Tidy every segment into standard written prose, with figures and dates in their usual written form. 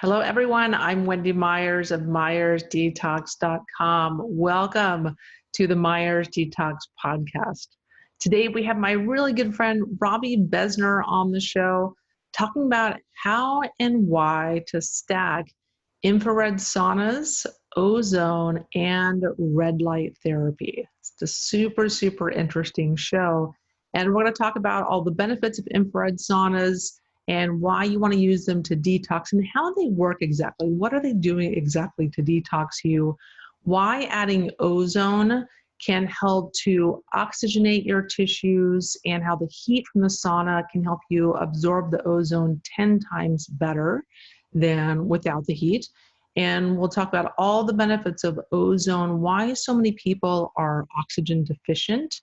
Hello, everyone. I'm Wendy Myers of MyersDetox.com. Welcome to the Myers Detox podcast. Today, we have my really good friend, Robby Besner, on the show, talking about how and why to stack infrared saunas, ozone, and red light therapy. It's a super, super interesting show. And we're going to talk about all the benefits of infrared saunas, and why you want to use them to detox and how they work exactly. What are they doing exactly to detox you? Why adding ozone can help to oxygenate your tissues, and how the heat from the sauna can help you absorb the ozone 10 times better than without the heat. And we'll talk about all the benefits of ozone, why so many people are oxygen deficient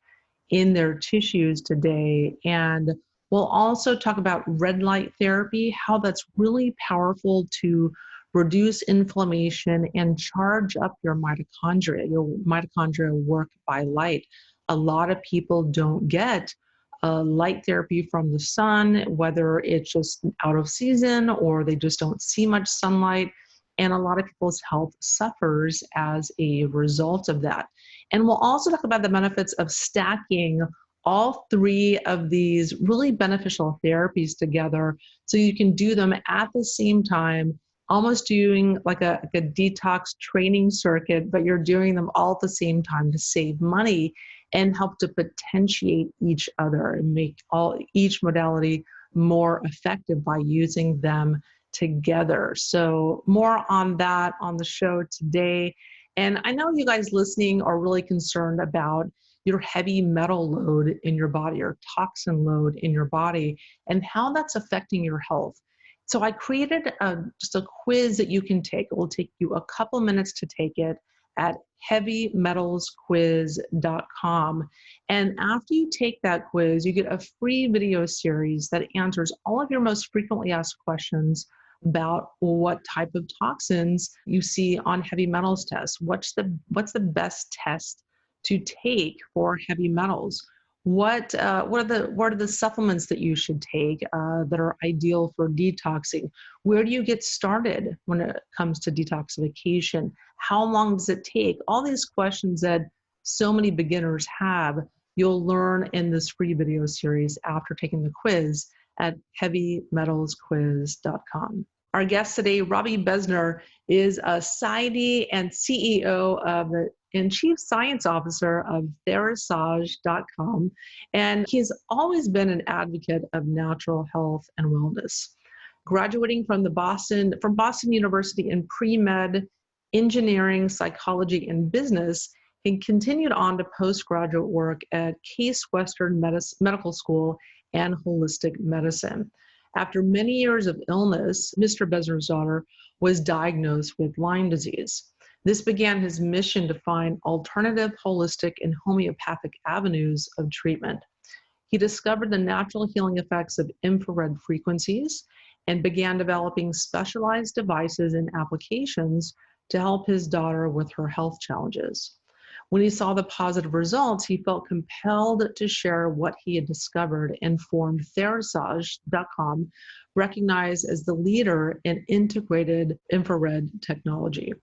in their tissues today. And we'll also talk about red light therapy, how that's really powerful to reduce inflammation and charge up your mitochondria. Your mitochondria work by light. A lot of people don't get light therapy from the sun, whether it's just out of season or they just don't see much sunlight. And a lot of people's health suffers as a result of that. And we'll also talk about the benefits of stacking all three of these really beneficial therapies together, so you can do them at the same time, almost doing like a detox training circuit, but you're doing them all at the same time to save money and help to potentiate each other and make each modality more effective by using them together. So more on that on the show today. And I know you guys listening are really concerned about your heavy metal load in your body, or toxin load in your body, and how that's affecting your health. So I created just a quiz that you can take. It will take you a couple minutes to take it at heavymetalsquiz.com. And after you take that quiz, you get a free video series that answers all of your most frequently asked questions about what type of toxins you see on heavy metals tests. What's the best test to take for heavy metals? What are the supplements that you should take that are ideal for detoxing? Where do you get started when it comes to detoxification? How long does it take? All these questions that so many beginners have, you'll learn in this free video series after taking the quiz at heavymetalsquiz.com. Our guest today, Robby Besner, is a PsyD and CEO and Chief Science Officer of Therasage.com. And he's always been an advocate of natural health and wellness. Graduating from Boston University in pre-med, engineering, psychology, and business, he continued on to postgraduate work at Case Western Medical School and holistic medicine. After many years of illness, Mr. Besner's daughter was diagnosed with Lyme disease. This began his mission to find alternative, holistic, and homeopathic avenues of treatment. He discovered the natural healing effects of infrared frequencies and began developing specialized devices and applications to help his daughter with her health challenges. When he saw the positive results, he felt compelled to share what he had discovered and formed Therasage.com, recognized as the leader in integrated infrared technology.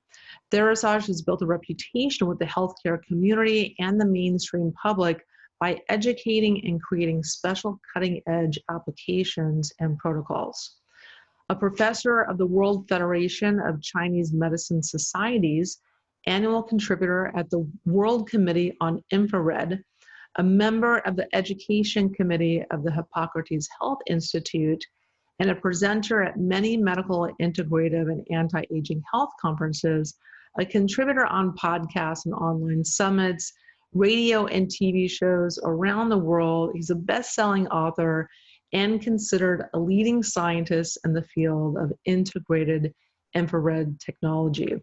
Therasage has built a reputation with the healthcare community and the mainstream public by educating and creating special cutting-edge applications and protocols. A professor of the World Federation of Chinese Medicine Societies, annual contributor at the World Committee on Infrared, a member of the Education Committee of the Hippocrates Health Institute, and a presenter at many medical, integrative, and anti-aging health conferences, a contributor on podcasts and online summits, radio and TV shows around the world. He's a best-selling author and considered a leading scientist in the field of integrated infrared technology.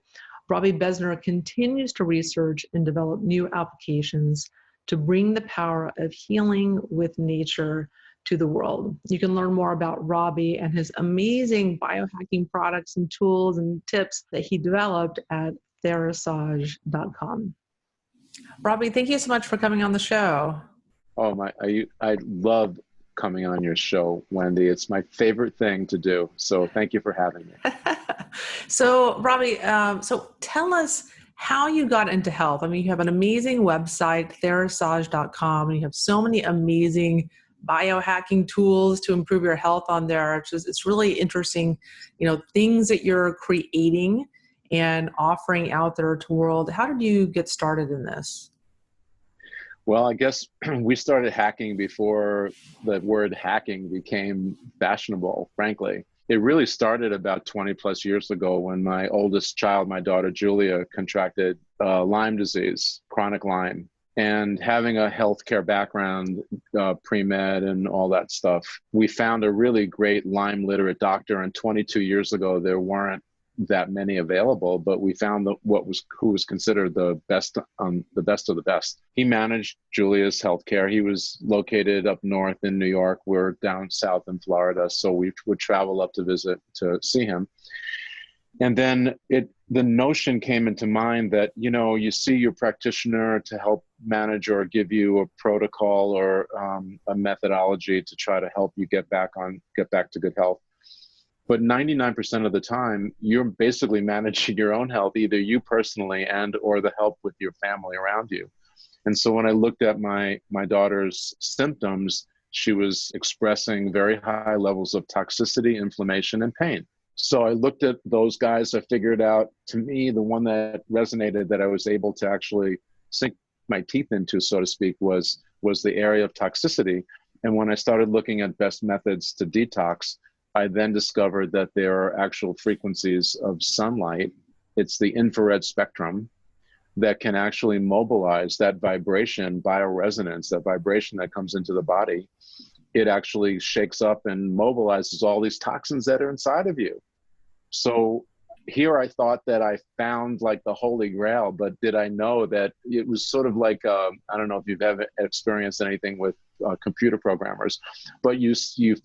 Robby Besner continues to research and develop new applications to bring the power of healing with nature to the world. You can learn more about Robbie and his amazing biohacking products and tools and tips that he developed at Therasage.com. Robbie, thank you so much for coming on the show. Oh my! I love coming on your show, Wendy. It's my favorite thing to do. So thank you for having me. So, Robbie, so tell us how you got into health. I mean, you have an amazing website, Therasage.com, and you have so many amazing biohacking tools to improve your health on there. It's really interesting, things that you're creating and offering out there to the world. How did you get started in this? Well, I guess we started hacking before the word hacking became fashionable, frankly. It really started about 20 plus years ago when my oldest child, my daughter Julia, contracted Lyme disease, chronic Lyme. And having a healthcare background, pre-med and all that stuff, we found a really great Lyme literate doctor. And 22 years ago, there weren't that many available, but we found who was considered the best of the best. He managed Julia's healthcare. He was located up north in New York. We're down south in Florida, so we would travel up to visit to see him. And then the notion came into mind that, you see your practitioner to help manage or give you a protocol or a methodology to try to help you get back to good health. But 99% of the time, you're basically managing your own health, either you personally or the help with your family around you. And so when I looked at my daughter's symptoms, she was expressing very high levels of toxicity, inflammation, and pain. So I looked at those guys. I figured out, to me, the one that resonated, that I was able to actually sink my teeth into, so to speak, was the area of toxicity. And when I started looking at best methods to detox, I then discovered that there are actual frequencies of sunlight. It's the infrared spectrum that can actually mobilize that vibration, bioresonance, that vibration that comes into the body. It actually shakes up and mobilizes all these toxins that are inside of you. So here I thought that I found like the holy grail, but did I know that it was sort of like, I don't know if you've ever experienced anything with computer programmers, but you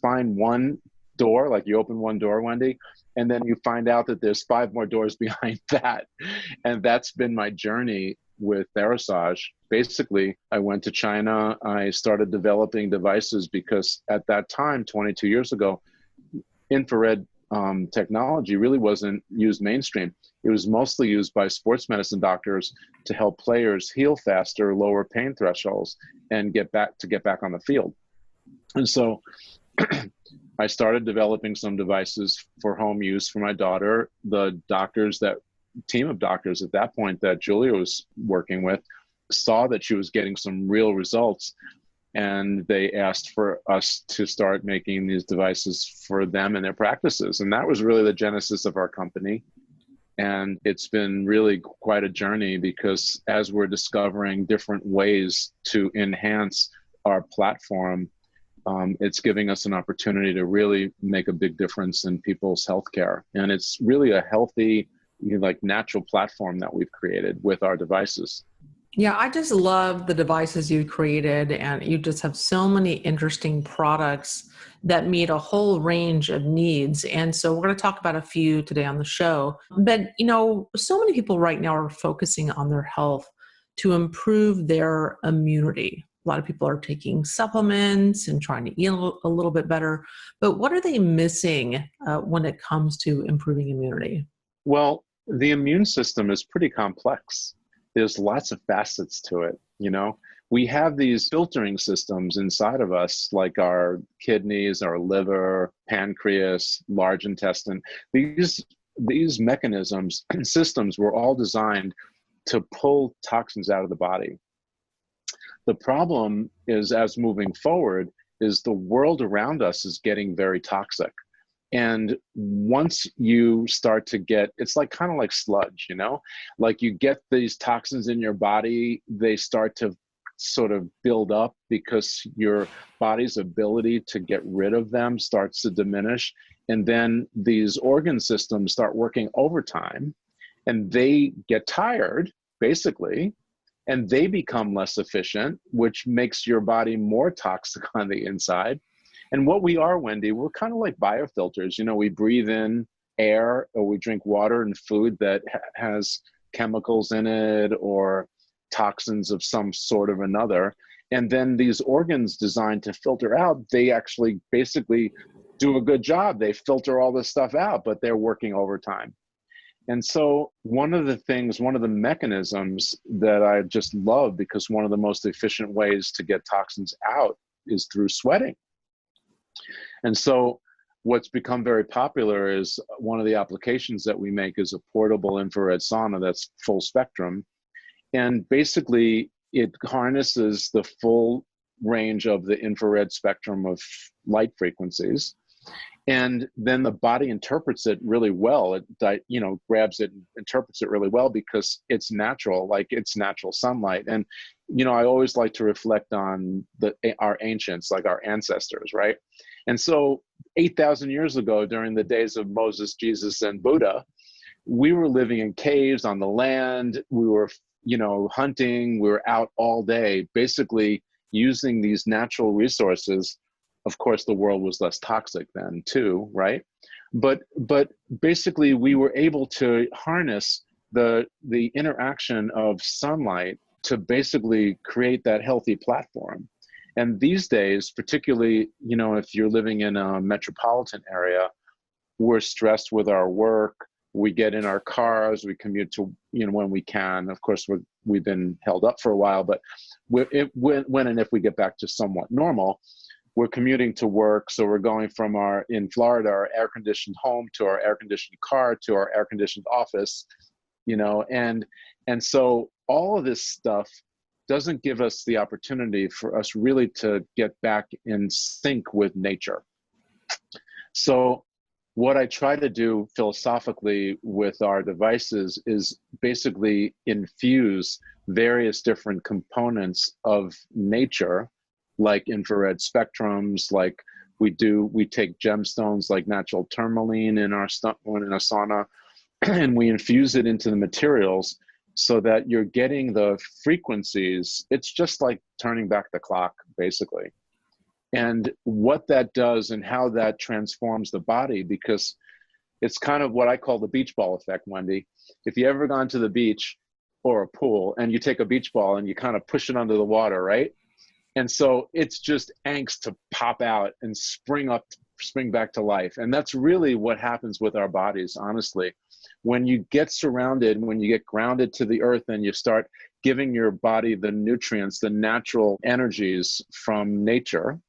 find one door, like you open one door, Wendy, and then you find out that there's 5 more doors behind that. And that's been my journey with Therasage. Basically, I went to China. I started developing devices because at that time, 22 years ago, infrared technology really wasn't used mainstream. It was mostly used by sports medicine doctors to help players heal faster, lower pain thresholds, and get back on the field. And so I started developing some devices for home use for my daughter. The team of doctors at that point that Julia was working with saw that she was getting some real results, and they asked for us to start making these devices for them and their practices. And that was really the genesis of our company. And it's been really quite a journey, because as we're discovering different ways to enhance our platform, it's giving us an opportunity to really make a big difference in people's healthcare. And it's really a healthy, natural platform that we've created with our devices. Yeah, I just love the devices you created, and you just have so many interesting products that meet a whole range of needs. And so we're going to talk about a few today on the show. But, so many people right now are focusing on their health to improve their immunity. A lot of people are taking supplements and trying to eat a little bit better. But what are they missing when it comes to improving immunity? Well, the immune system is pretty complex. There's lots of facets to it. We have these filtering systems inside of us, like our kidneys, our liver, pancreas, large intestine. These mechanisms and systems were all designed to pull toxins out of the body. The problem is, as moving forward, is the world around us is getting very toxic. And once you start to it's kind of like sludge, like you get these toxins in your body, they start to sort of build up because your body's ability to get rid of them starts to diminish. And then these organ systems start working overtime, and they get tired, basically, and they become less efficient, which makes your body more toxic on the inside. And what we are, Wendy, we're kind of like biofilters. We breathe in air, or we drink water and food that has chemicals in it or toxins of some sort of another. And then these organs designed to filter out, they actually basically do a good job. They filter all this stuff out, but they're working overtime. And so one of the mechanisms that I just love, because one of the most efficient ways to get toxins out is through sweating. And so what's become very popular is one of the applications that we make is a portable infrared sauna that's full spectrum. And basically it harnesses the full range of the infrared spectrum of light frequencies. And then the body interprets it really well. It, grabs it and interprets it really well because it's natural, like it's natural sunlight. And, I always like to reflect on our ancients, like our ancestors, right? And so 8,000 years ago, during the days of Moses, Jesus, and Buddha, we were living in caves on the land. We were, hunting. We were out all day, basically using these natural resources. Of course, the world was less toxic then too, right? But basically, we were able to harness the interaction of sunlight to basically create that healthy platform. And these days, particularly, if you're living in a metropolitan area, we're stressed with our work. We get in our cars, we commute to, when we can. Of course, we've been held up for a while, but when and if we get back to somewhat normal, we're commuting to work. So we're going from in Florida, our air-conditioned home to our air-conditioned car to our air-conditioned office, and so all of this stuff doesn't give us the opportunity for us really to get back in sync with nature. So what I try to do philosophically with our devices is basically infuse various different components of nature, like infrared spectrums, like we take gemstones like natural tourmaline in a sauna, and we infuse it into the materials so that you're getting the frequencies. It's just like turning back the clock, basically. And what that does and how that transforms the body, because it's kind of what I call the beach ball effect, Wendy. If you ever gone to the beach or a pool and you take a beach ball and you kind of push it under the water, right? And so it's just angst to pop out and spring back to life. And that's really what happens with our bodies, honestly. When you get surrounded, when you get grounded to the earth and you start giving your body the nutrients, the natural energies from nature,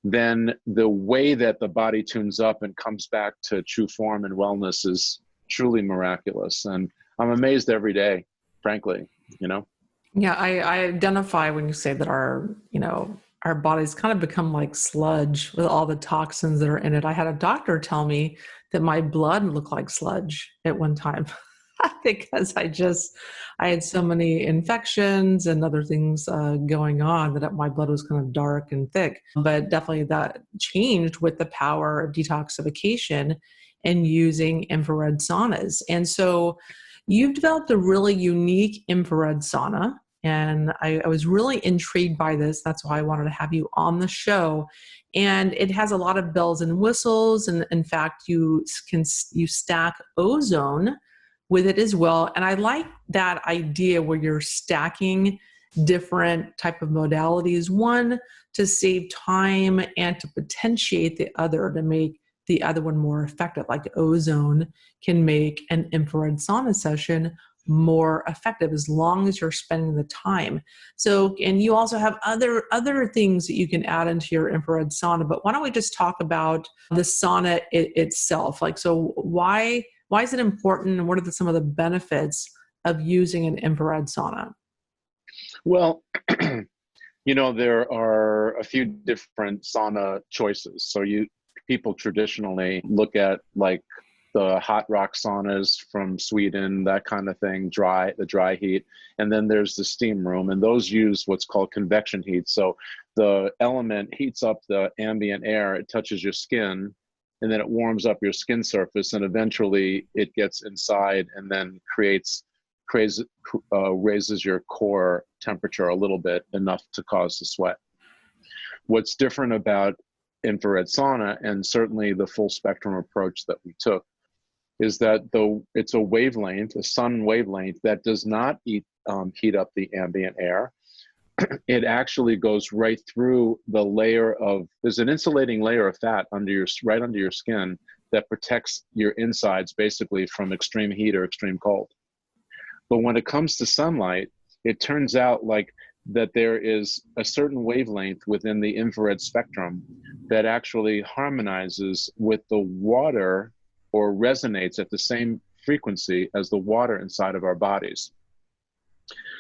then the way that the body tunes up and comes back to true form and wellness is truly miraculous. And I'm amazed every day, frankly, Yeah, I identify when you say that our bodies kind of become like sludge with all the toxins that are in it. I had a doctor tell me that my blood looked like sludge at one time because I had so many infections and other things going on that my blood was kind of dark and thick. But definitely that changed with the power of detoxification and using infrared saunas. And so you've developed a really unique infrared sauna. And I was really intrigued by this. That's why I wanted to have you on the show. And it has a lot of bells and whistles. And in fact, you stack ozone with it as well. And I like that idea where you're stacking different type of modalities, one to save time and to potentiate the other to make the other one more effective. Like ozone can make an infrared sauna session more effective as long as you're spending the time. So, and you also have other things that you can add into your infrared sauna, but why don't we just talk about the sauna itself? Like, so why is it important, and what are some of the benefits of using an infrared sauna? Well, there are a few different sauna choices. So people traditionally look at like the hot rock saunas from Sweden, that kind of thing, the dry heat. And then there's the steam room, and those use what's called convection heat. So the element heats up the ambient air, it touches your skin, and then it warms up your skin surface, and eventually it gets inside and then raises your core temperature a little bit, enough to cause the sweat. What's different about infrared sauna, and certainly the full spectrum approach that we took, is that though it's a sun wavelength that does not heat up the ambient air, it actually goes right through the layer of, there's an insulating layer of fat right under your skin that protects your insides basically from extreme heat or extreme cold. But when it comes to sunlight, it turns out like that there is a certain wavelength within the infrared spectrum that actually harmonizes with the water or resonates at the same frequency as the water inside of our bodies.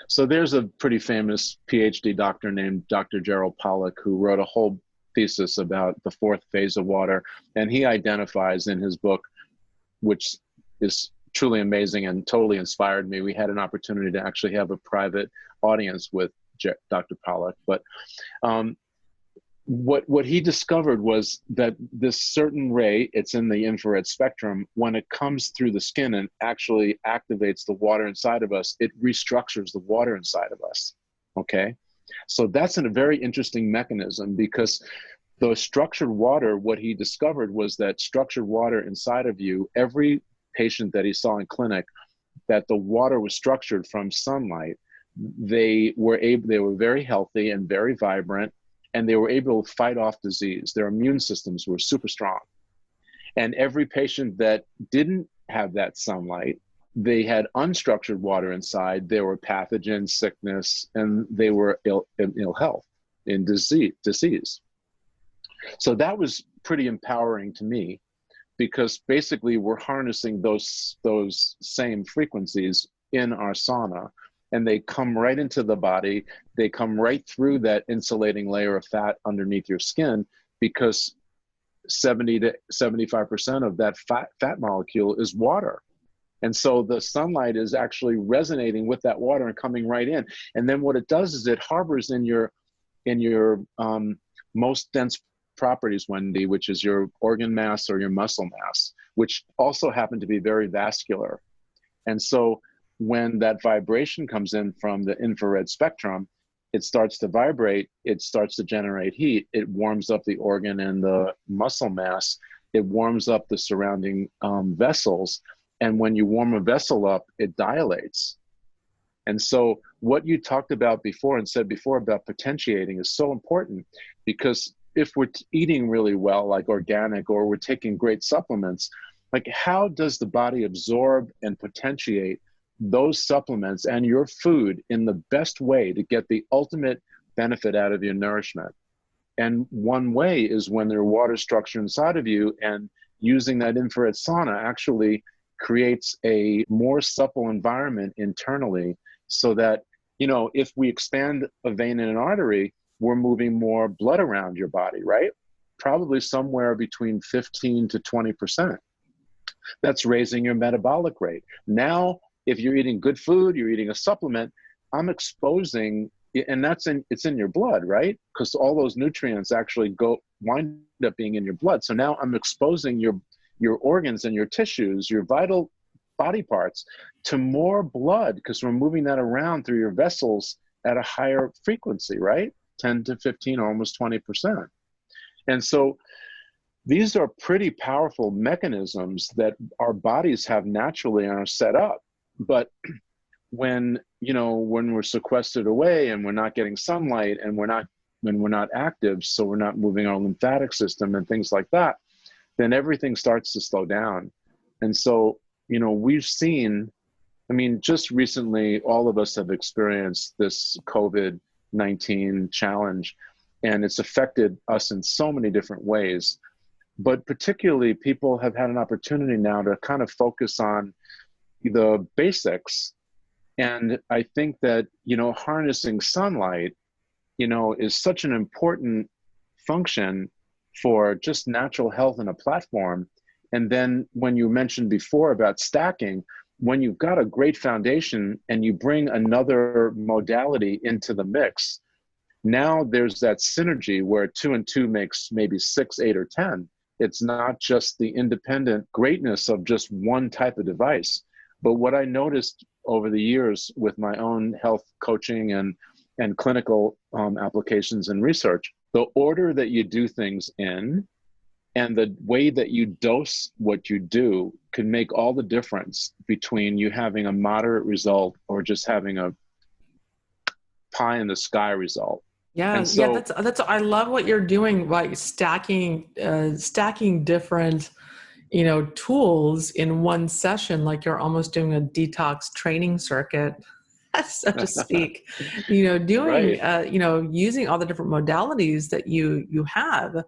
So there's a pretty famous PhD doctor named Dr. Gerald Pollack who wrote a whole thesis about the fourth phase of water. And he identifies in his book, which is truly amazing and totally inspired me. We had an opportunity to actually have a private audience with Dr. Pollack. But what he discovered was that this certain ray, it's in the infrared spectrum, when it comes through the skin and actually activates the water inside of us, it restructures the water inside of us, okay? So that's a very interesting mechanism, because the structured water, what he discovered was that structured water inside of you, every patient that he saw in clinic, that the water was structured from sunlight, they were very healthy and very vibrant, and they were able to fight off disease. Their immune systems were super strong. And every patient that didn't have that sunlight, they had unstructured water inside. There were pathogens, sickness, and they were ill health, in disease. So that was pretty empowering to me, because basically we're harnessing those same frequencies in our sauna, and they come right into the body. They come right through that insulating layer of fat underneath your skin, because 70 to 75% of that fat molecule is water. And so the sunlight is actually resonating with that water and coming right in. And then what it does is it harbors in your most dense properties, Wendy, which is your organ mass or your muscle mass, which also happen to be very vascular. And so when that vibration comes in from the infrared spectrum, it starts to vibrate, it starts to generate heat, it warms up the organ and the muscle mass, it warms up the surrounding vessels. And when you warm a vessel up, it dilates. And so what you talked about before and said before about potentiating is so important, because if we're eating really well, like organic, or we're taking great supplements, like how does the body absorb and potentiate those supplements and your food in the best way to get the ultimate benefit out of your nourishment? And one way is when there's water structure inside of you, and using that infrared sauna actually creates a more supple environment internally, so that, you know, if we expand a vein in an artery, we're moving more blood around your body, right? Probably somewhere between 15 to 20%. That's raising your metabolic rate. Now, if you're eating good food, you're eating a supplement, I'm exposing, and it's in your blood, right? Because all those nutrients actually wind up being in your blood. So now I'm exposing your organs and your tissues, your vital body parts, to more blood, because we're moving that around through your vessels at a higher frequency, right? 10 to 15, almost 20%. And so these are pretty powerful mechanisms that our bodies have naturally and are set up. But when we're sequestered away and we're not getting sunlight, and when we're not active, so we're not moving our lymphatic system and things like that, then everything starts to slow down. And so, we've seen, just recently, all of us have experienced this COVID-19 challenge, and it's affected us in so many different ways. But particularly, people have had an opportunity now to kind of focus on the basics. And I think that, harnessing sunlight, is such an important function for just natural health in a platform. And then when you mentioned before about stacking, when you've got a great foundation and you bring another modality into the mix, now there's that synergy where 2 and 2 makes maybe 6, 8, or 10. It's not just the independent greatness of just one type of device. But what I noticed over the years with my own health coaching and clinical applications and research, the order that you do things in and the way that you dose what you do can make all the difference between you having a moderate result or just having a pie in the sky result. Yeah, And yeah, so, that's I love what you're doing, like stacking different, tools in one session, like you're almost doing a detox training circuit, so to speak. Doing right. using all the different modalities that you have.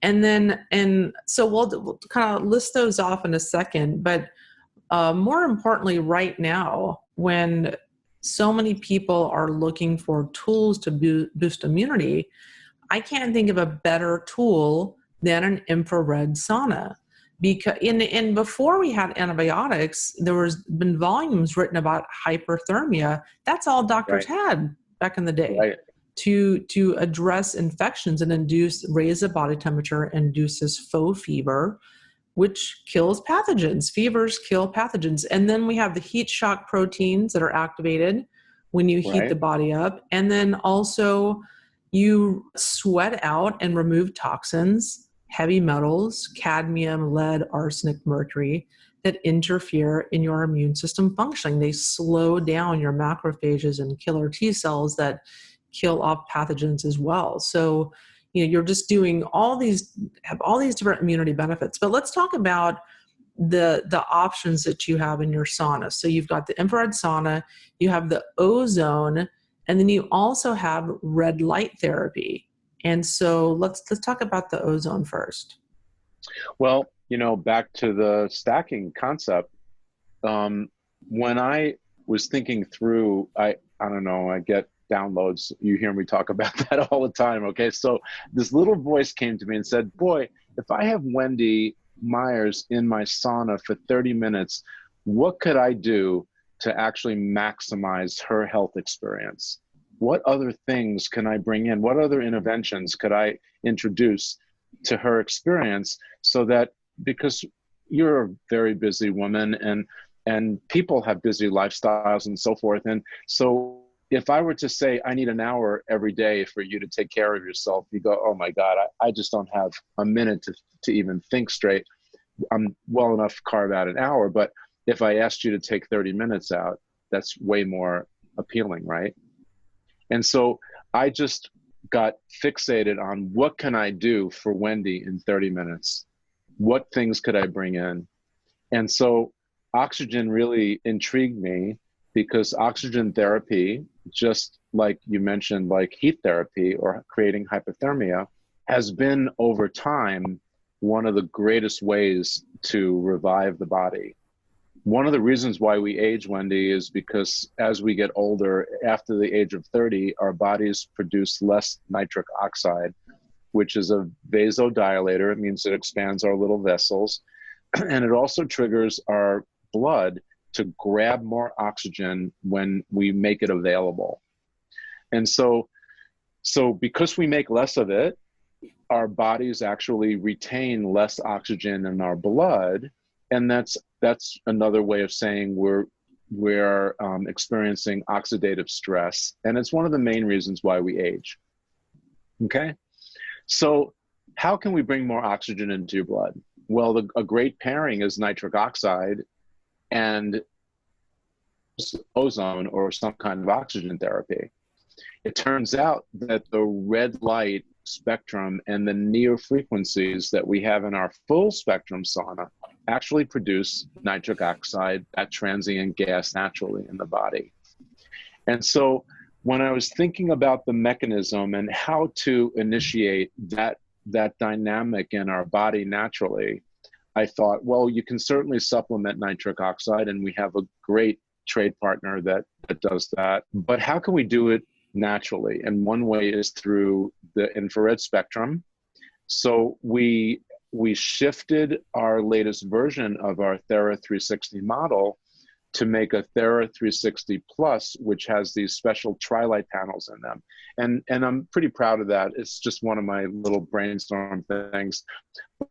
And so we'll kind of list those off in a second, but more importantly, right now, when so many people are looking for tools to boost immunity, I can't think of a better tool than an infrared sauna. Because in before we had antibiotics, there was been volumes written about hyperthermia. That's all doctors Right. had back in the day Right. to address infections and raise the body temperature, induces faux fever, which kills pathogens. Fevers kill pathogens. And then we have the heat shock proteins that are activated when you heat the Right. body up. And then also you sweat out and remove toxins, heavy metals, cadmium, lead, arsenic, mercury, that interfere in your immune system functioning. They slow down your macrophages and killer T cells that kill off pathogens as well. So you're just doing have all these different immunity benefits. But let's talk about the options that you have in your sauna. So you've got the infrared sauna, you have the ozone, and then you also have red light therapy. And so let's talk about the ozone first. Well, back to the stacking concept. When I was thinking through, I don't know, I get downloads. You hear me talk about that all the time. Okay. So this little voice came to me and said, boy, if I have Wendy Myers in my sauna for 30 minutes, what could I do to actually maximize her health experience? What other things can I bring in? What other interventions could I introduce to her experience so that, because you're a very busy woman and people have busy lifestyles and so forth. And so if I were to say, I need an hour every day for you to take care of yourself, you go, oh my God, I just don't have a minute to even think straight. I'm well enough to carve out an hour, but if I asked you to take 30 minutes out, that's way more appealing, right? And so I just got fixated on what can I do for Wendy in 30 minutes? What things could I bring in? And so oxygen really intrigued me, because oxygen therapy, just like you mentioned, like heat therapy or creating hypothermia, has been over time one of the greatest ways to revive the body. One of the reasons why we age, Wendy, is because as we get older, after the age of 30, our bodies produce less nitric oxide, which is a vasodilator. It means it expands our little vessels. And it also triggers our blood to grab more oxygen when we make it available. And so because we make less of it, our bodies actually retain less oxygen in our blood. And that's another way of saying we're experiencing oxidative stress. And it's one of the main reasons why we age. Okay. So how can we bring more oxygen into your blood? Well, a great pairing is nitric oxide and ozone, or some kind of oxygen therapy. It turns out that the red light spectrum and the near frequencies that we have in our full spectrum sauna actually produce nitric oxide, that transient gas, naturally in the body. And so when I was thinking about the mechanism and how to initiate that dynamic in our body naturally, I thought, well, you can certainly supplement nitric oxide, and we have a great trade partner that does that. But how can we do it naturally? And one way is through the infrared spectrum. So we shifted our latest version of our Thera 360 model to make a Thera 360 Plus, which has these special tri-light panels in them. And I'm pretty proud of that. It's just one of my little brainstorm things.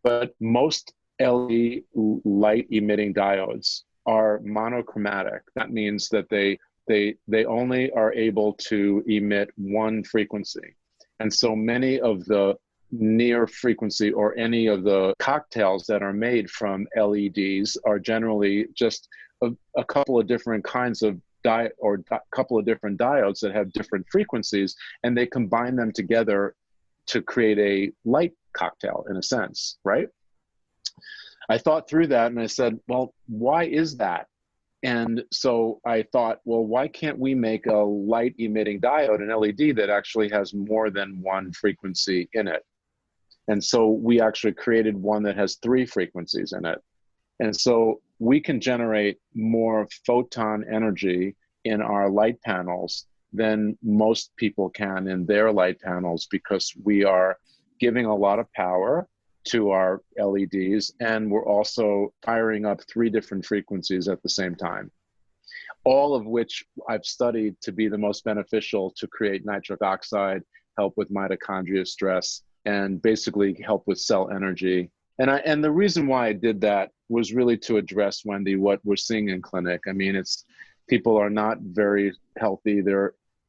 But most LED light emitting diodes are monochromatic. That means that they only are able to emit one frequency. And so many of the near frequency or any of the cocktails that are made from LEDs are generally just a couple of different kinds of couple of different diodes that have different frequencies, and they combine them together to create a light cocktail in a sense, right? I thought through that and I said, well, why is that? And so I thought, well, why can't we make a light emitting diode, an LED, that actually has more than one frequency in it? And so we actually created one that has 3 frequencies in it. And so we can generate more photon energy in our light panels than most people can in their light panels, because we are giving a lot of power to our LEDs, and we're also firing up 3 different frequencies at the same time, all of which I've studied to be the most beneficial to create nitric oxide, help with mitochondria stress, and basically help with cell energy. And the reason why I did that was really to address, Wendy, what we're seeing in clinic. I mean, people are not very healthy.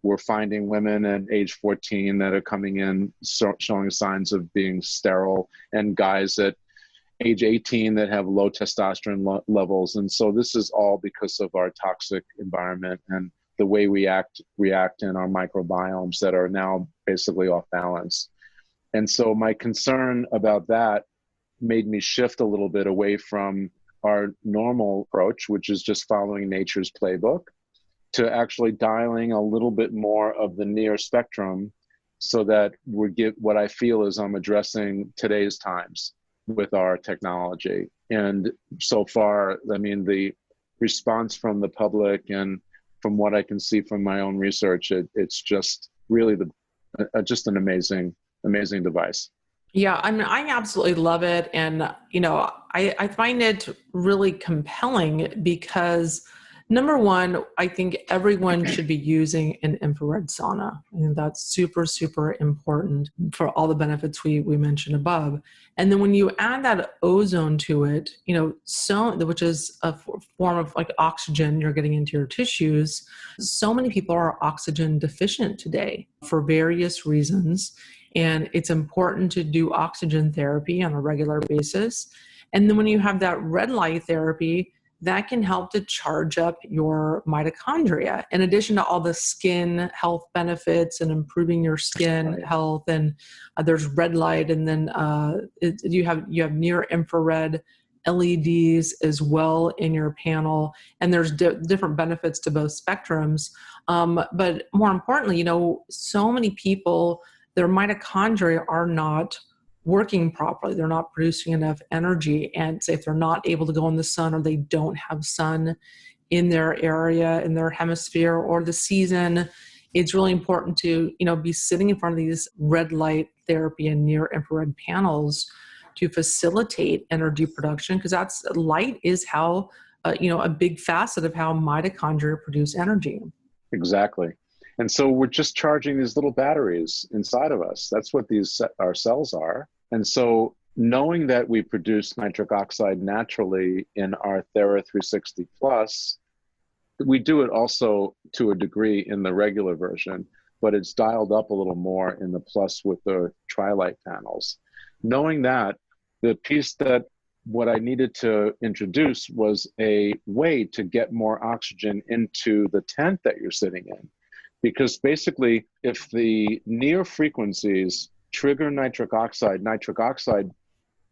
We're finding women at age 14 that are coming in showing signs of being sterile, and guys at age 18 that have low testosterone levels. And so this is all because of our toxic environment and the way we react in our microbiomes that are now basically off balance. And so my concern about that made me shift a little bit away from our normal approach, which is just following nature's playbook, to actually dialing a little bit more of the near spectrum, so that what I feel is I'm addressing today's times with our technology. And so far, I mean, the response from the public and from what I can see from my own research, it's just really just an amazing device. Yeah, I mean, I absolutely love it. And, I find it really compelling because, number one, I think everyone should be using an infrared sauna. And that's super, super important for all the benefits we mentioned above. And then when you add that ozone to it, which is a form of like oxygen you're getting into your tissues, so many people are oxygen deficient today for various reasons. And it's important to do oxygen therapy on a regular basis. And then when you have that red light therapy, that can help to charge up your mitochondria, in addition to all the skin health benefits and improving your skin health. And there's red light, and then you have near infrared LEDs as well in your panel, and there's different benefits to both spectrums. But more importantly, so many people, their mitochondria are not working properly. They're not producing enough energy. And say if they're not able to go in the sun, or they don't have sun in their area, in their hemisphere, or the season, it's really important to, be sitting in front of these red light therapy and near infrared panels to facilitate energy production, because light is how, a big facet of how mitochondria produce energy. Exactly. And so we're just charging these little batteries inside of us. That's what our cells are. And so knowing that we produce nitric oxide naturally in our Thera 360 Plus, we do it also to a degree in the regular version, but it's dialed up a little more in the Plus with the Tri-Light panels. Knowing that, the piece that what I needed to introduce was a way to get more oxygen into the tent that you're sitting in. Because basically, if the near frequencies trigger nitric oxide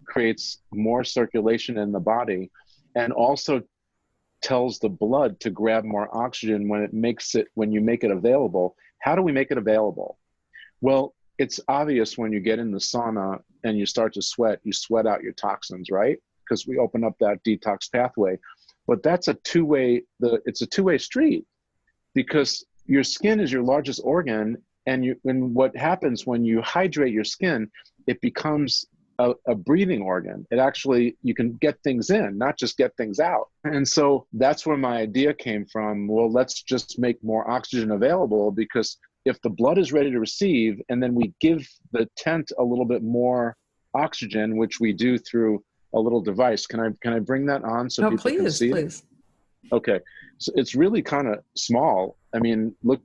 creates more circulation in the body, and also tells the blood to grab more oxygen when you make it available. How do we make it available? Well, it's obvious when you get in the sauna and you start to sweat, you sweat out your toxins, right? Because we open up that detox pathway. But that's it's a two-way street, because your skin is your largest organ, and what happens when you hydrate your skin, it becomes a breathing organ. It actually, you can get things in, not just get things out. And so that's where my idea came from. Well, let's just make more oxygen available, because if the blood is ready to receive, and then we give the tent a little bit more oxygen, which we do through a little device. Can I bring that on so people can see it? Please. Okay. So it's really kind of small. I mean, look,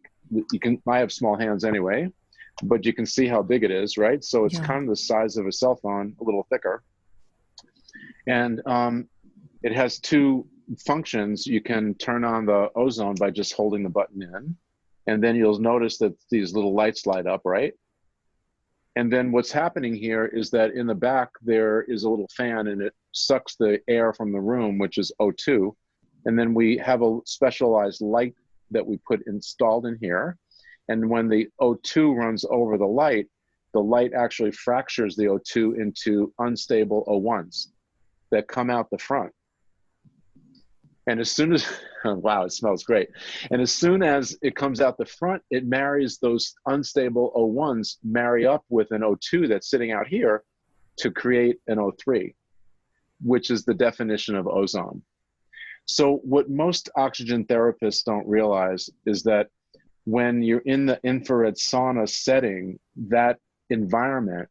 I have small hands anyway, but you can see how big it is, right? So it's kind of the size of a cell phone, a little thicker. And it has 2 functions, you can turn on the ozone by just holding the button in. And then you'll notice that these little lights light up, right? And then what's happening here is that in the back, there is a little fan and it sucks the air from the room, which is O2. And then we have a specialized light that we put installed in here. And when the O2 runs over the light actually fractures the O2 into unstable O1s that come out the front. And as soon as, wow, it smells great. And as soon as it comes out the front, it marries those unstable O1s, marry up with an O2 that's sitting out here to create an O3, which is the definition of ozone. So what most oxygen therapists don't realize is that when you're in the infrared sauna setting, that environment,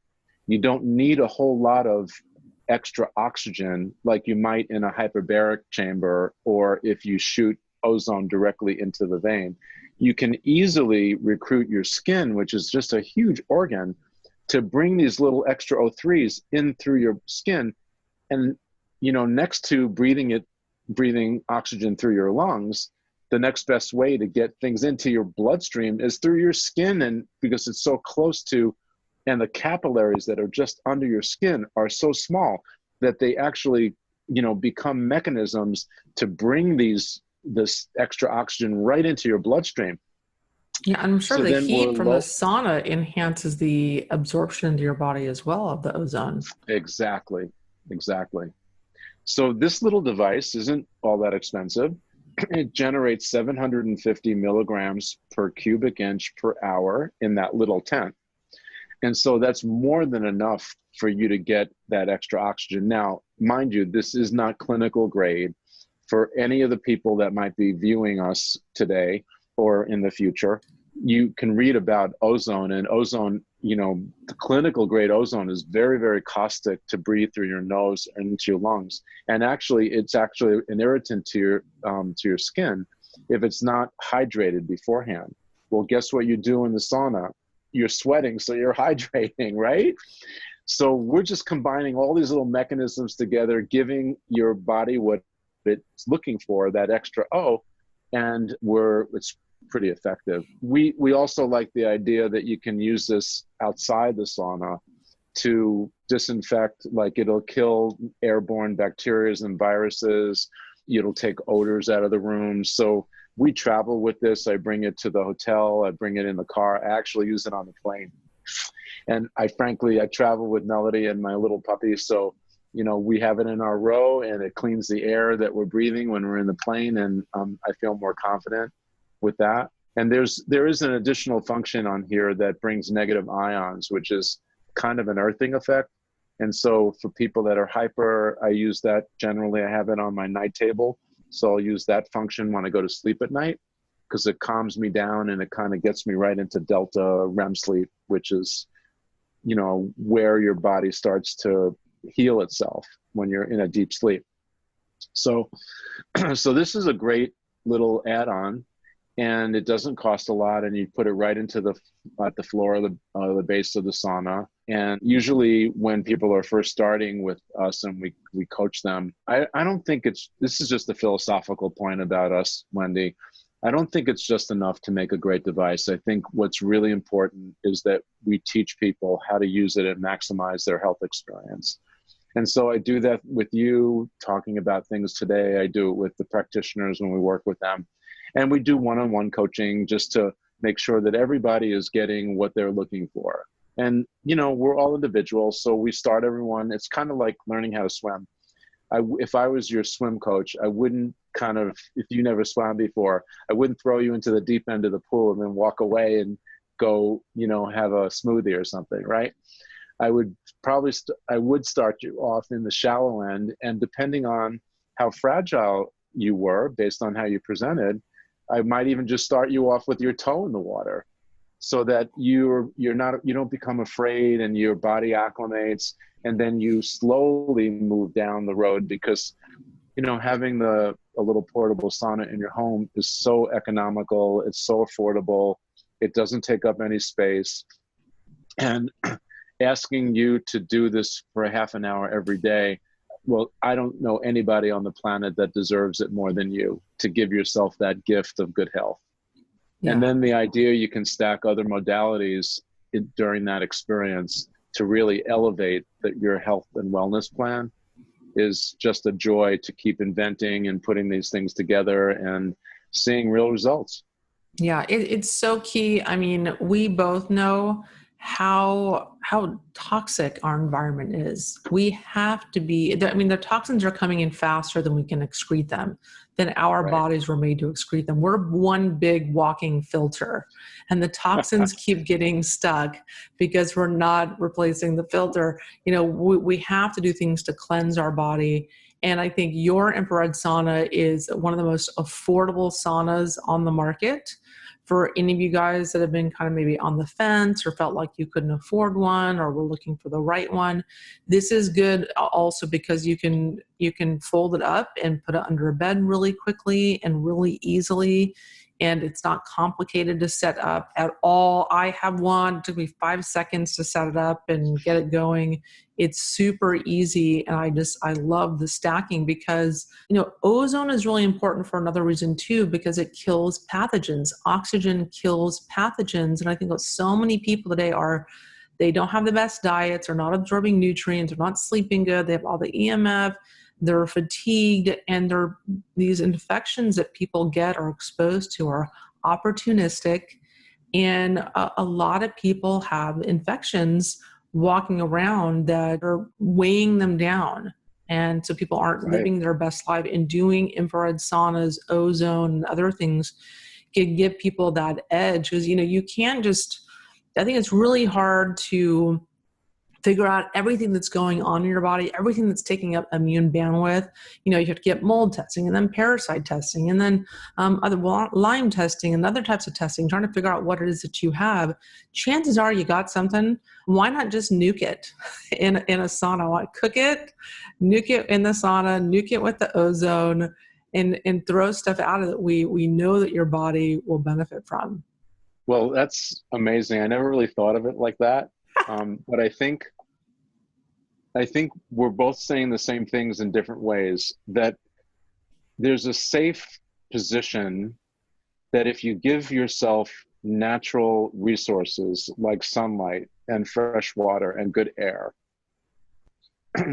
you don't need a whole lot of extra oxygen like you might in a hyperbaric chamber, or if you shoot ozone directly into the vein. You can easily recruit your skin, which is just a huge organ, to bring these little extra O3s in through your skin. And, you know, next to breathing oxygen through your lungs, the next best way to get things into your bloodstream is through your skin. And because it's so close to, and the capillaries that are just under your skin are so small that they actually, you know, become mechanisms to bring this extra oxygen right into your bloodstream. Yeah, I'm sure the heat from the sauna enhances the absorption into your body as well of the ozone. Exactly. So this little device isn't all that expensive. It generates 750 milligrams per cubic inch per hour in that little tent. And so that's more than enough for you to get that extra oxygen. Now, mind you, this is not clinical grade. For any of the people that might be viewing us today or in the future, you can read about ozone, and ozone, you know, the clinical grade ozone is very, very caustic to breathe through your nose and into your lungs. And actually, it's actually an irritant to your skin if it's not hydrated beforehand. Well, guess what you do in the sauna? You're sweating, so you're hydrating, right? So we're just combining all these little mechanisms together, giving your body what it's looking for, that extra O, and it's pretty effective. We also like the idea that you can use this outside the sauna to disinfect, like it'll kill airborne bacteria and viruses. It'll take odors out of the room. So we travel with this. I bring it to the hotel. I bring it in the car. I actually use it on the plane. And I travel with Melody and my little puppy. So, you know, we have it in our row and it cleans the air that we're breathing when we're in the plane. And I feel more confident with that. And there is an additional function on here that brings negative ions, which is kind of an earthing effect. And so for people that are hyper, I use that generally. I have it on my night table. So I'll use that function when I go to sleep at night because it calms me down and it kind of gets me right into delta REM sleep, which is, you know, where your body starts to heal itself when you're in a deep sleep. So this is a great little add-on, and it doesn't cost a lot, and you put it right into at the floor of the base of the sauna. And usually when people are first starting with us and we coach them, I don't think this is just a philosophical point about us, Wendy. I don't think it's just enough to make a great device. I think what's really important is that we teach people how to use it and maximize their health experience. And so I do that with you talking about things today. I do it with the practitioners when we work with them. And we do one-on-one coaching just to make sure that everybody is getting what they're looking for. And, you know, we're all individuals, so we start everyone. It's kind of like learning how to swim. If I was your swim coach, I wouldn't if you never swam before, I wouldn't throw you into the deep end of the pool and then walk away and go, you know, have a smoothie or something, right? I would start you off in the shallow end, and depending on how fragile you were, based on how you presented, I might even just start you off with your toe in the water, so that you don't become afraid and your body acclimates, and then you slowly move down the road. Because, you know, having a little portable sauna in your home is so economical, it's so affordable, it doesn't take up any space, and asking you to do this for a half an hour every day well, I don't know anybody on the planet that deserves it more than you, to give yourself that gift of good health. Yeah. And then the idea you can stack other modalities during that experience to really elevate your health and wellness plan is just a joy to keep inventing and putting these things together and seeing real results. Yeah, it's so key. I mean, we both know how toxic our environment is. We have to be, I mean, the toxins are coming in faster than we can excrete them, than our Right. bodies were made to excrete them. We're one big walking filter, and the toxins keep getting stuck because we're not replacing the filter. You know, we have to do things to cleanse our body. And I think your infrared sauna is one of the most affordable saunas on the market. For any of you guys that have been kind of maybe on the fence or felt like you couldn't afford one or were looking for the right one, this is good also because you can fold it up and put it under a bed really quickly and really easily. And it's not complicated to set up at all. I have one. It took me 5 seconds to set it up and get it going. It's super easy. And I love the stacking because, you know, ozone is really important for another reason too, because it kills pathogens. Oxygen kills pathogens. And I think what so many people today they don't have the best diets, they're not absorbing nutrients, they're not sleeping good, they have all the EMF, they're fatigued, and these infections that people get or exposed to are opportunistic. And a lot of people have infections walking around that are weighing them down. And so people aren't Right. living their best life, and doing infrared saunas, ozone, and other things can give people that edge. Because, you know, you can't just, I think it's really hard to figure out everything that's going on in your body, everything that's taking up immune bandwidth. You know, you have to get mold testing and then parasite testing and then other Lyme testing and other types of testing, trying to figure out what it is that you have. Chances are you got something. Why not just nuke it in a sauna? Like, cook it, nuke it in the sauna, nuke it with the ozone, and throw stuff out of it we know that your body will benefit from. Well, that's amazing. I never really thought of it like that. But I think we're both saying the same things in different ways, that there's a safe position that if you give yourself natural resources like sunlight and fresh water and good air,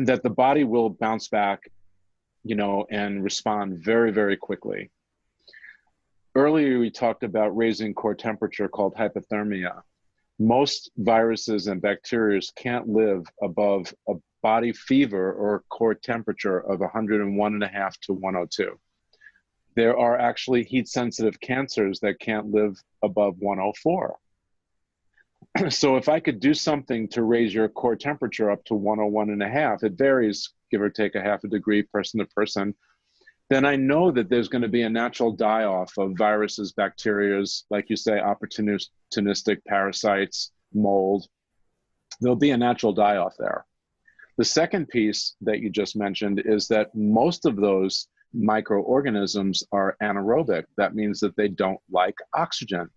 that the body will bounce back, you know, and respond very, very quickly. Earlier, we talked about raising core temperature called hyperthermia. Most viruses and bacteria can't live above a body fever or core temperature of 101.5 to 102. There are actually heat-sensitive cancers that can't live above 104. So if I could do something to raise your core temperature up to 101.5, it varies, give or take a half a degree person to person, then I know that there's going to be a natural die-off of viruses, bacterias, like you say, opportunistic parasites, mold. There'll be a natural die-off there. The second piece that you just mentioned is that most of those microorganisms are anaerobic. That means that they don't like oxygen.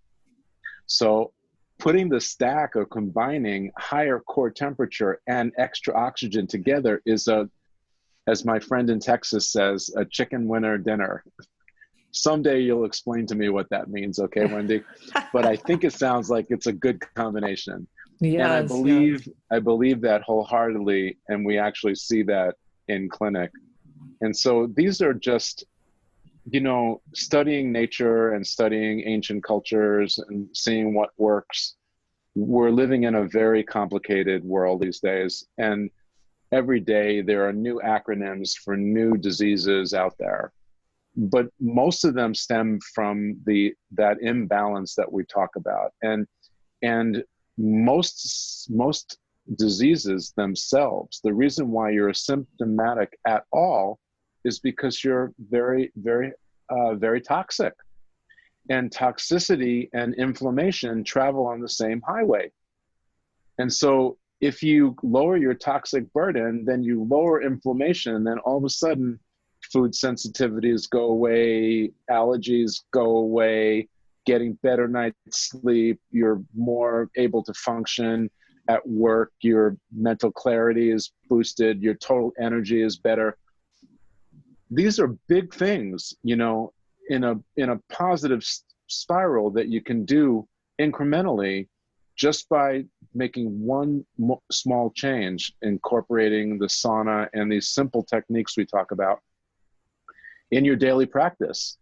So putting the stack or combining higher core temperature and extra oxygen together is as my friend in Texas says, a chicken winner dinner. Someday you'll explain to me what that means, okay, Wendy? But I think it sounds like it's a good combination. Yes, and yes. I believe that wholeheartedly, and we actually see that in clinic. And so these are just, you know, studying nature and studying ancient cultures and seeing what works. We're living in a very complicated world these days, and every day there are new acronyms for new diseases out there, but most of them stem from that imbalance that we talk about. And most diseases themselves, the reason why you're asymptomatic at all is because you're very, very, very toxic. And toxicity and inflammation travel on the same highway. And so if you lower your toxic burden, then you lower inflammation, and then all of a sudden food sensitivities go away, allergies go away, getting better night's sleep, you're more able to function, at work, your mental clarity is boosted, your total energy is better. These are big things, you know, in a positive spiral that you can do incrementally just by making one small change, incorporating the sauna and these simple techniques we talk about in your daily practice.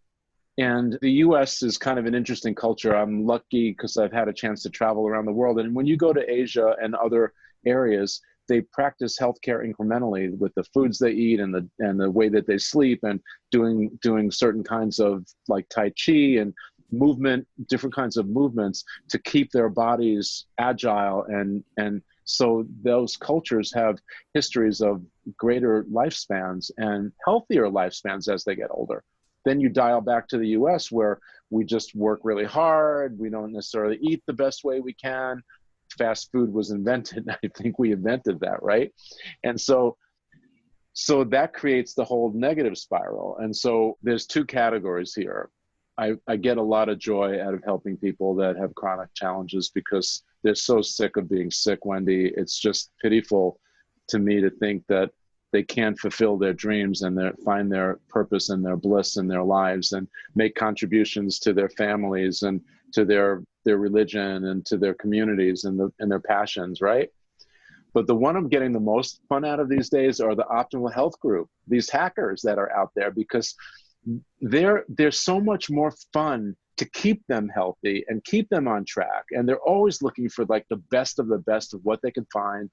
And the US is kind of an interesting culture. I'm lucky because I've had a chance to travel around the world. And when you go to Asia and other areas, they practice healthcare incrementally with the foods they eat and the way that they sleep, and doing certain kinds of like Tai Chi and movement, different kinds of movements to keep their bodies agile. And so those cultures have histories of greater lifespans and healthier lifespans as they get older. Then you dial back to the US, where we just work really hard. We don't necessarily eat the best way we can. Fast food was invented. I think we invented that, right? And so that creates the whole negative spiral. And so there's two categories here. I get a lot of joy out of helping people that have chronic challenges because they're so sick of being sick, Wendy. It's just pitiful to me to think that they can't fulfill their dreams and find their purpose and their bliss in their lives and make contributions to their families and to their religion and to their communities and their passions, right? But the one I'm getting the most fun out of these days are the optimal health group, these hackers that are out there, because they're so much more fun to keep them healthy and keep them on track. And they're always looking for like the best of what they can find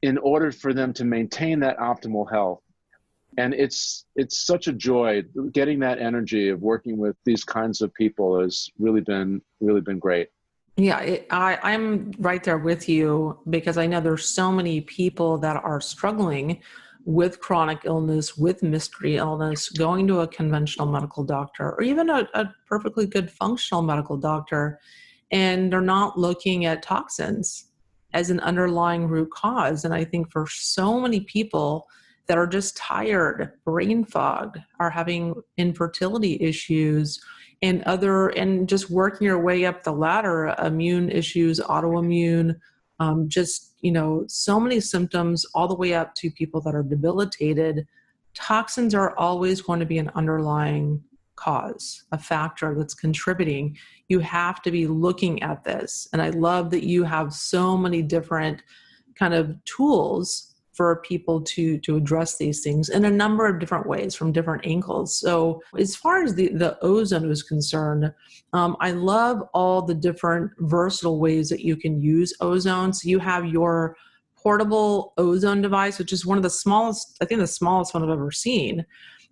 in order for them to maintain that optimal health. And it's such a joy. Getting that energy of working with these kinds of people has really been great. Yeah, I'm right there with you, because I know there's so many people that are struggling with chronic illness, with mystery illness, going to a conventional medical doctor or even a perfectly good functional medical doctor, and they're not looking at toxins as an underlying root cause. And I think for so many people that are just tired, brain fog, are having infertility issues and just working your way up the ladder, immune issues, autoimmune, so many symptoms, all the way up to people that are debilitated. Toxins are always going to be an underlying cause, a factor that's contributing. You have to be looking at this. And I love that you have so many different kind of tools for people to address these things in a number of different ways from different angles. So as far as the ozone is concerned, I love all the different versatile ways that you can use ozone. So you have your portable ozone device, which is one of the smallest, I think the smallest one I've ever seen.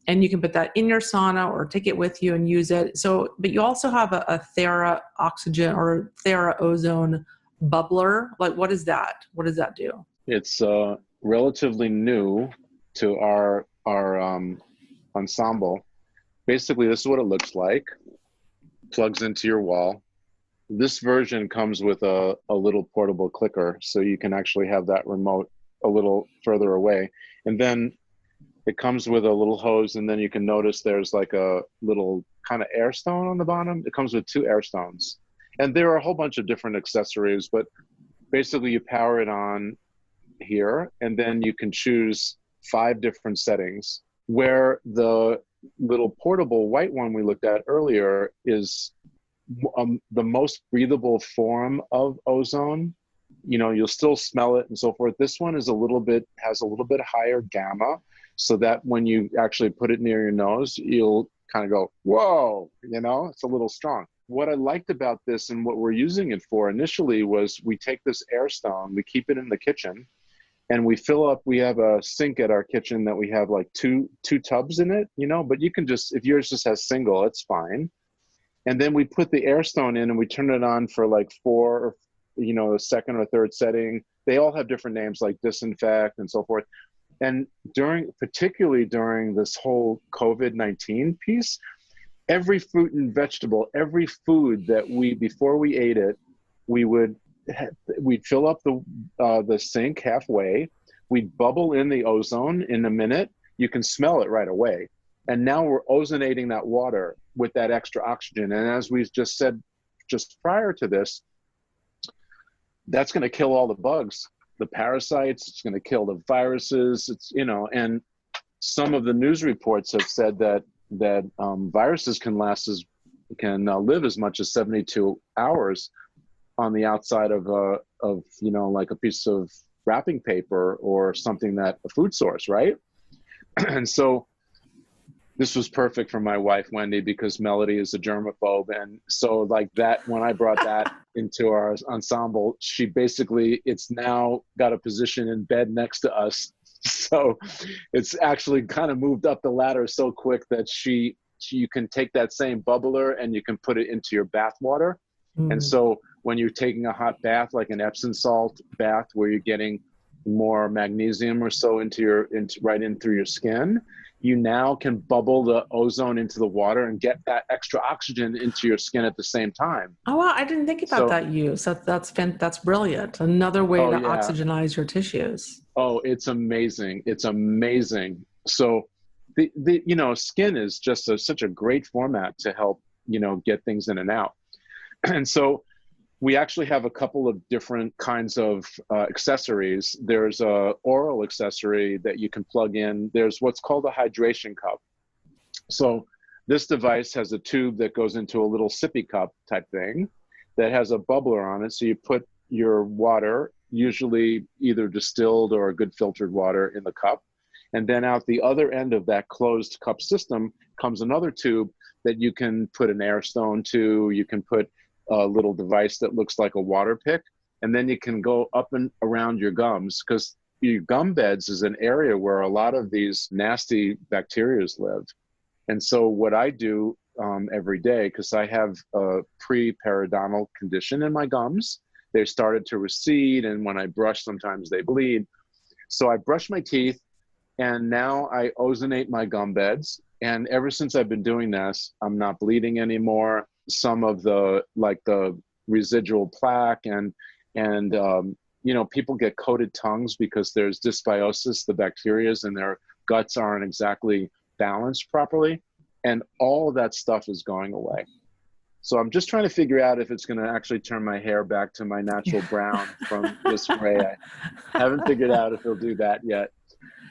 And you can put that in your sauna or take it with you and use it. So, but you also have a Thera oxygen or Thera ozone bubbler. Like, what is that? What does that do? It's relatively new to our ensemble. Basically, this is what it looks like. Plugs into your wall. This version comes with a little portable clicker, so you can actually have that remote a little further away. And then it comes with a little hose, and then you can notice there's like a little kind of air stone on the bottom. It comes with 2 air stones. And there are a whole bunch of different accessories, but basically you power it on here, and then you can choose 5 different settings, where the little portable white one we looked at earlier is the most breathable form of ozone. You know, you'll still smell it and so forth. This one has a little bit higher gamma, so that when you actually put it near your nose, you'll kind of go, whoa, you know, it's a little strong. What I liked about this and what we're using it for initially was we take this air stone, we keep it in the kitchen, and we fill up, we have a sink at our kitchen that we have like two tubs in it, you know, but you can just, if yours just has single, it's fine. And then we put the air stone in and we turn it on for like 4 or, you know, a second or third setting. They all have different names like disinfect and so forth. And particularly during this whole COVID-19 piece, every fruit and vegetable, every food that before we ate it, we'd fill up the sink halfway. We'd bubble in the ozone in a minute. You can smell it right away. And now we're ozonating that water with that extra oxygen. And as we just said, just prior to this, that's going to kill all the bugs, the parasites. It's going to kill the viruses. It's, you know, and some of the news reports have said that viruses can live as much as 72 hours on the outside of you know, like a piece of wrapping paper or something, that a food source, right? And so this was perfect for my wife, Wendy, because Melody is a germaphobe. And so like that, when I brought that into our ensemble, she basically, it's now got a position in bed next to us. So it's actually kind of moved up the ladder so quick that you can take that same bubbler and you can put it into your bath water. And so when you're taking a hot bath, like an Epsom salt bath, where you're getting more magnesium or so right in through your skin, you now can bubble the ozone into the water and get that extra oxygen into your skin at the same time. Oh, wow. I didn't think about that use. That's brilliant. Another way to oxygenize your tissues. Oh, it's amazing. It's amazing. So the you know, skin is just such a great format to help, you know, get things in and out. And so we actually have a couple of different kinds of accessories. There's a oral accessory that you can plug in. There's what's called a hydration cup. So this device has a tube that goes into a little sippy cup type thing that has a bubbler on it. So you put your water, usually either distilled or good filtered water, in the cup. And then out the other end of that closed cup system comes another tube that you can put an air stone to. You can put a little device that looks like a water pick, and then you can go up and around your gums, because your gum beds is an area where a lot of these nasty bacteria live. And so what I do every day, because I have a pre-periodontal condition in my gums, they started to recede, and when I brush, sometimes they bleed. So I brush my teeth, and now I ozonate my gum beds. And ever since I've been doing this, I'm not bleeding anymore. Some of the residual plaque and you know, people get coated tongues because there's dysbiosis. The bacteria in their guts aren't exactly balanced properly, and all of that stuff is going away. So I'm just trying to figure out if it's going to actually turn my hair back to my natural brown from this spray. I haven't figured out if it'll do that yet.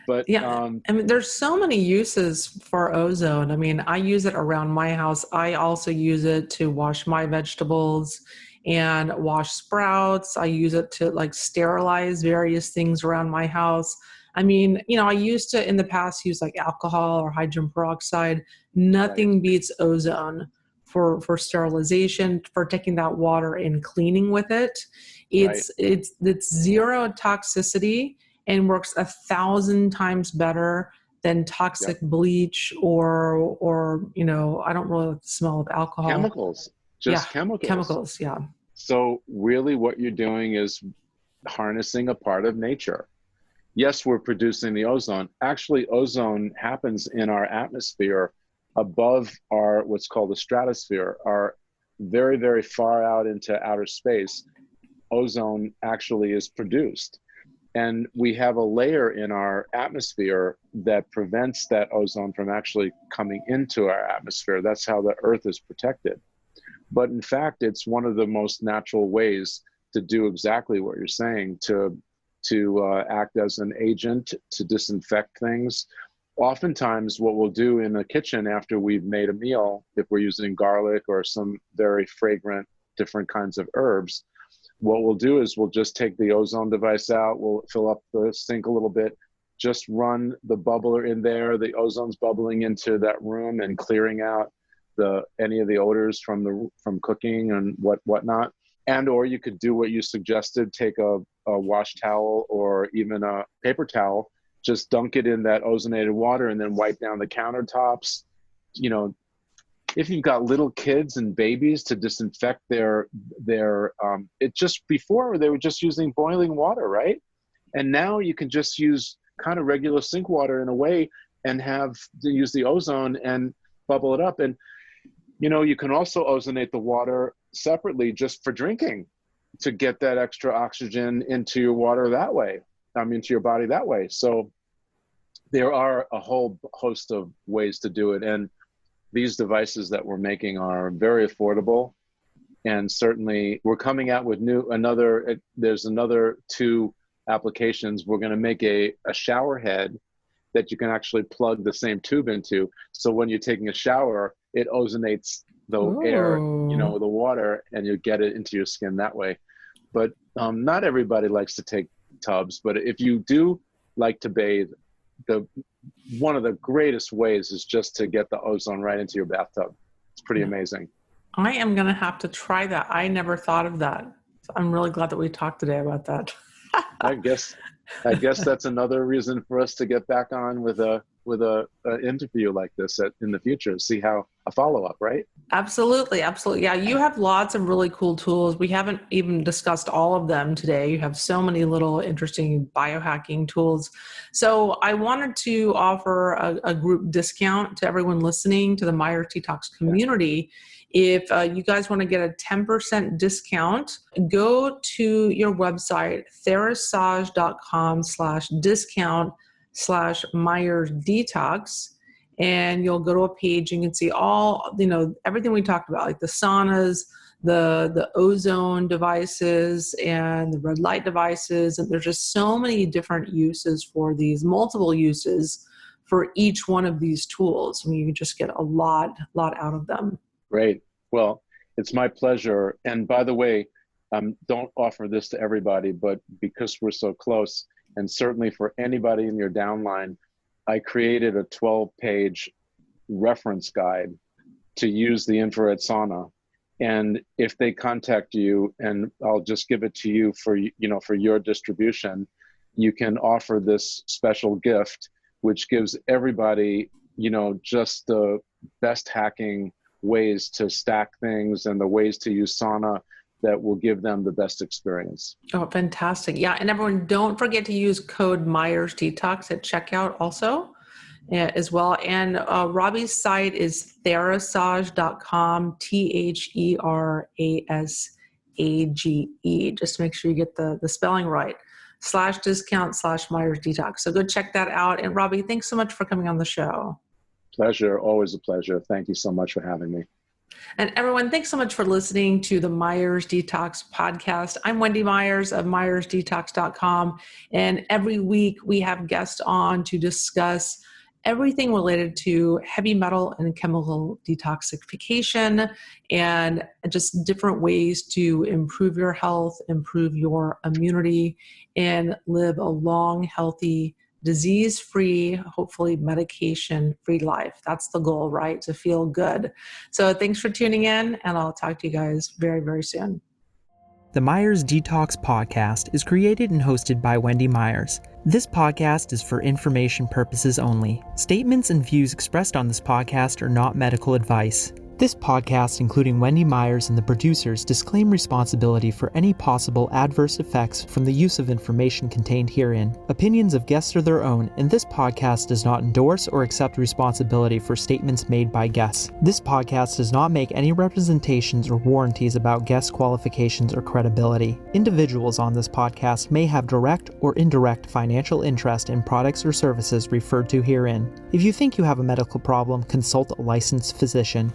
But yeah, I mean, there's so many uses for ozone. I mean, I use it around my house. I also use it to wash my vegetables and wash sprouts. I use it to like sterilize various things around my house. I mean, you know, I used to in the past use like alcohol or hydrogen peroxide. Nothing beats ozone for sterilization, for taking that water and cleaning with it. It's zero toxicity and works 1,000 times better than toxic bleach or you know, I don't really like the smell of alcohol. Chemicals, chemicals. Yeah. So really what you're doing is harnessing a part of nature. Yes, we're producing the ozone. Actually, ozone happens in our atmosphere above our, what's called the stratosphere, our very, very far out into outer space. Ozone actually is produced. And we have a layer in our atmosphere that prevents that ozone from actually coming into our atmosphere. That's how the Earth is protected. But in fact, it's one of the most natural ways to do exactly what you're saying, to act as an agent, to disinfect things. Oftentimes, what we'll do in the kitchen after we've made a meal, if we're using garlic or some very fragrant different kinds of herbs, what we'll do is we'll just take the ozone device out, we'll fill up the sink a little bit, just run the bubbler in there, the ozone's bubbling into that room and clearing out any of the odors from cooking and whatnot. And or you could do what you suggested, take a wash towel or even a paper towel, just dunk it in that ozonated water and then wipe down the countertops. You know, if you've got little kids and babies, to disinfect their it just before they were just using boiling water, right? And now you can just use kind of regular sink water in a way and have to use the ozone and bubble it up. And, you know, you can also ozonate the water separately just for drinking to get that extra oxygen into your water that way, into your body that way. So there are a whole host of ways to do it. And these devices that we're making are very affordable. And certainly we're coming out with there's another 2 applications. We're going to make a shower head that you can actually plug the same tube into. So when you're taking a shower, it ozonates the air, the water, and you get it into your skin that way. But not everybody likes to take tubs. But if you do like to bathe, one of the greatest ways is just to get the ozone right into your bathtub. It's pretty amazing. I am going to have to try that. I never thought of that. So I'm really glad that we talked today about that. I guess that's another reason for us to get back on with a interview like this in the future. See how a follow-up, right? Absolutely. Yeah, you have lots of really cool tools. We haven't even discussed all of them today. You have so many little interesting biohacking tools. So I wanted to offer a group discount to everyone listening to the Myers Detox community. If you guys want to get a 10% discount, go to your website, therasage.com/discount/Myers Detox. And you'll go to a page, you can see all, everything we talked about, like the saunas, the ozone devices and the red light devices. And there's just so many different uses for these, multiple uses for each one of these tools. I mean, you can just get a lot out of them. Great. Well, it's my pleasure. And by the way, don't offer this to everybody, but because we're so close, and certainly for anybody in your downline, I created a 12-page reference guide to use the infrared sauna. And if they contact you, and I'll just give it to you for your distribution, you can offer this special gift, which gives everybody, just the best hacking ways to stack things and the ways to use sauna that will give them the best experience. Oh, fantastic. Yeah. And everyone, don't forget to use code Myers Detox at checkout also as well. And Robbie's site is therasage.com, THERASAGE. Just make sure you get the spelling right, /discount/Myers Detox. So go check that out. And Robbie, thanks so much for coming on the show. Pleasure. Always a pleasure. Thank you so much for having me. And everyone, thanks so much for listening to the Myers Detox podcast. I'm Wendy Myers of myersdetox.com. And every week we have guests on to discuss everything related to heavy metal and chemical detoxification and just different ways to improve your health, improve your immunity, and live a long, healthy, disease-free, hopefully medication-free life. That's the goal, right? To feel good. So thanks for tuning in, and I'll talk to you guys very, very soon. The Myers Detox podcast is created and hosted by Wendy Myers. This podcast is for information purposes only. Statements and views expressed on this podcast are not medical advice. This podcast, including Wendy Myers and the producers, disclaim responsibility for any possible adverse effects from the use of information contained herein. Opinions of guests are their own, and this podcast does not endorse or accept responsibility for statements made by guests. This podcast does not make any representations or warranties about guest qualifications or credibility. Individuals on this podcast may have direct or indirect financial interest in products or services referred to herein. If you think you have a medical problem, consult a licensed physician.